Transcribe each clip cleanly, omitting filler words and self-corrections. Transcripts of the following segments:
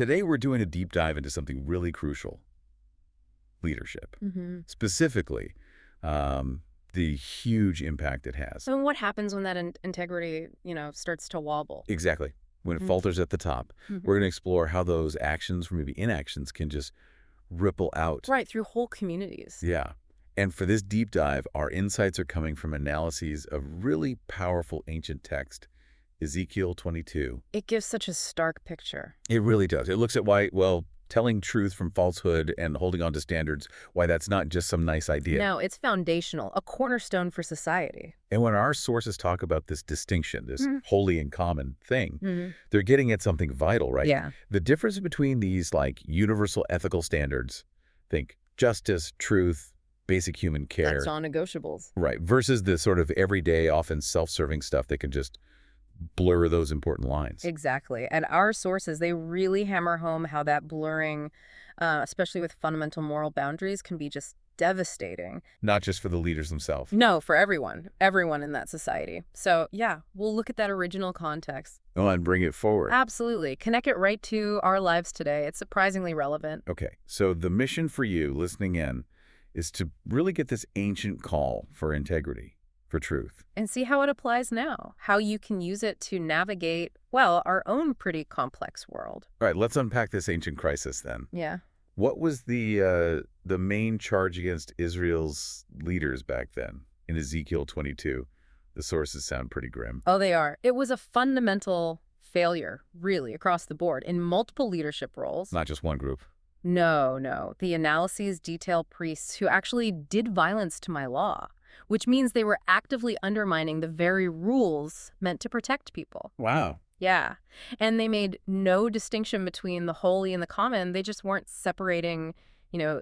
Today we're doing a deep dive into something really crucial: leadership. Specifically, the huge impact it has. So what happens when that integrity, starts to wobble? Exactly. When it Mm. falters at the top, we're going to explore how those actions, or maybe inactions, can just ripple out. Right, through whole communities. Yeah. And for this deep dive, our insights are coming from analyses of really powerful ancient text, Ezekiel 22. It gives such a stark picture. It really does. It looks at why, well, telling truth from falsehood and holding on to standards, why that's not just some nice idea. No, it's foundational, a cornerstone for society. And when our sources talk about this distinction, this holy and common thing, they're getting at something vital, right? Yeah. The difference between these universal ethical standards, think justice, truth, basic human care. That's non-negotiables. Right, versus the sort of everyday, often self-serving stuff that can just blur those important lines. Exactly. And our sources, they really hammer home how that blurring, especially with fundamental moral boundaries, can be just devastating. Not just for the leaders themselves. No, for everyone in that society. So yeah, we'll look at that original context. Oh, and bring it forward. Absolutely. Connect it right to our lives today. It's surprisingly relevant. Okay, so the mission for you listening in is to really get this ancient call for integrity, for truth. And see how it applies now, how you can use it to navigate, well, our own pretty complex world. All right, let's unpack this ancient crisis then. Yeah. What was the main charge against Israel's leaders back then in Ezekiel 22? The sources sound pretty grim. Oh, they are. It was a fundamental failure, really, across the board, in multiple leadership roles. Not just one group. No. The analyses detail priests who actually did violence to my law, which means they were actively undermining the very rules meant to protect people. Wow. Yeah. And they made no distinction between the holy and the common. They just weren't separating,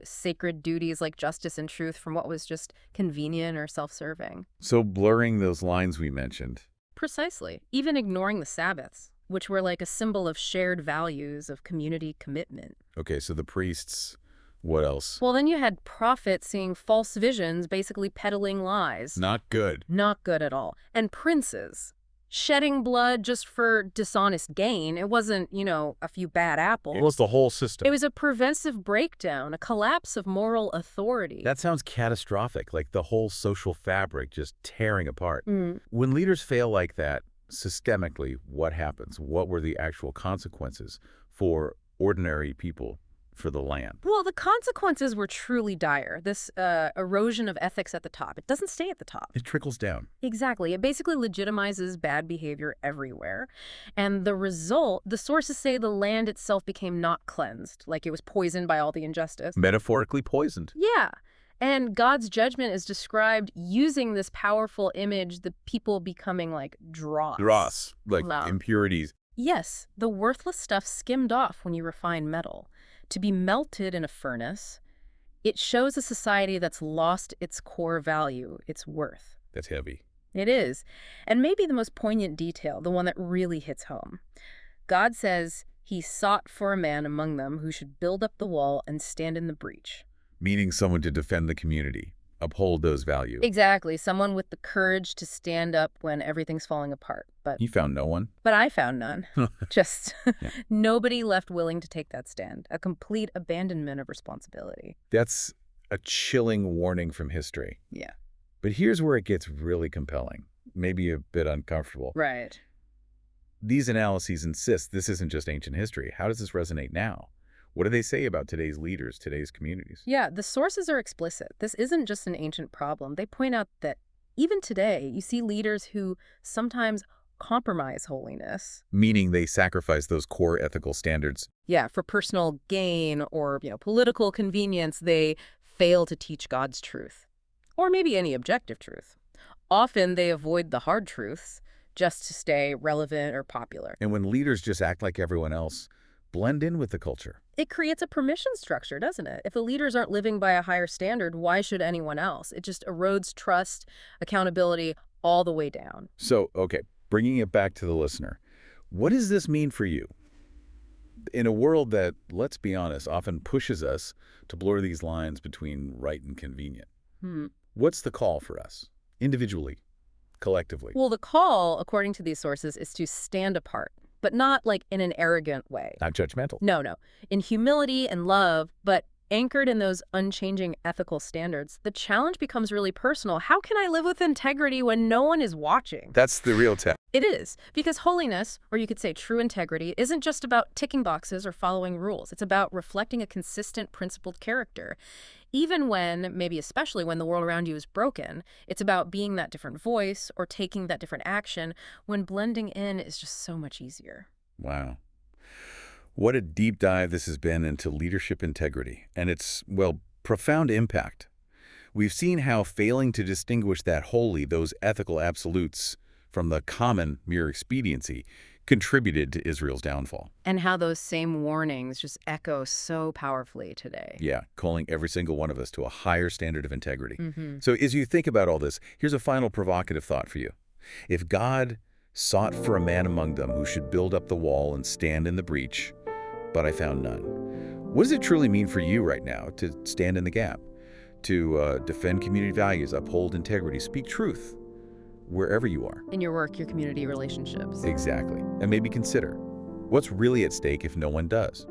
sacred duties like justice and truth from what was just convenient or self-serving. So blurring those lines we mentioned. Precisely. Even ignoring the Sabbaths, which were like a symbol of shared values, of community commitment. Okay, so the priests, what else? Well, then you had prophets seeing false visions, basically peddling lies. Not good. Not good at all. And princes shedding blood just for dishonest gain. It wasn't, a few bad apples. It was the whole system. It was a pervasive breakdown, a collapse of moral authority. That sounds catastrophic, like the whole social fabric just tearing apart. When leaders fail like that, systemically, what happens? What were the actual consequences for ordinary people, for the land? Well, the consequences were truly dire. This erosion of ethics at the top. It doesn't stay at the top. It trickles down. Exactly. It basically legitimizes bad behavior everywhere. And the result, the sources say the land itself became not cleansed, like it was poisoned by all the injustice. Metaphorically poisoned. Yeah. And God's judgment is described using this powerful image, the people becoming like dross. Dross, like Wow. impurities. Yes, the worthless stuff skimmed off when you refine metal. To be melted in a furnace, it shows a society that's lost its core value, its worth. That's heavy. It is. And maybe the most poignant detail, the one that really hits home. God says he sought for a man among them who should build up the wall and stand in the breach. Meaning someone to defend the community, uphold those values. Exactly. Someone with the courage to stand up when everything's falling apart. You found no one? But I found none. Just Yeah. nobody left willing to take that stand. A complete abandonment of responsibility. That's a chilling warning from history. Yeah. But here's where it gets really compelling, maybe a bit uncomfortable. Right. These analyses insist this isn't just ancient history. How does this resonate now? What do they say about today's leaders, today's communities? Yeah, the sources are explicit. This isn't just an ancient problem. They point out that even today, you see leaders who sometimes compromise holiness. Meaning they sacrifice those core ethical standards. Yeah, for personal gain or, political convenience, they fail to teach God's truth. Or maybe any objective truth. Often they avoid the hard truths just to stay relevant or popular. And when leaders just act like everyone else, blend in with the culture. It creates a permission structure, doesn't it? If the leaders aren't living by a higher standard, why should anyone else? It just erodes trust, accountability, all the way down. So, okay, bringing it back to the listener, what does this mean for you? In a world that, let's be honest, often pushes us to blur these lines between right and convenient. What's the call for us, individually, collectively? Well, the call, according to these sources, is to stand apart, but not like in an arrogant way. Not judgmental. No, no. In humility and love, but anchored in those unchanging ethical standards, the challenge becomes really personal. How can I live with integrity when no one is watching? That's the real test. It is, because holiness, or you could say true integrity, isn't just about ticking boxes or following rules. It's about reflecting a consistent, principled character. Even when, maybe especially when the world around you is broken, it's about being that different voice or taking that different action when blending in is just so much easier. Wow. What a deep dive this has been into leadership integrity and its, well, profound impact. We've seen how failing to distinguish that holy, those ethical absolutes, from the common mere expediency, contributed to Israel's downfall. And how those same warnings just echo so powerfully today. Yeah, calling every single one of us to a higher standard of integrity. Mm-hmm. So as you think about all this, here's a final provocative thought for you. If God sought for a man among them who should build up the wall and stand in the breach, but I found none, what does it truly mean for you right now to stand in the gap, to defend community values, uphold integrity, speak truth, wherever you are? In your work, your community relationships. Exactly. And maybe consider, what's really at stake if no one does?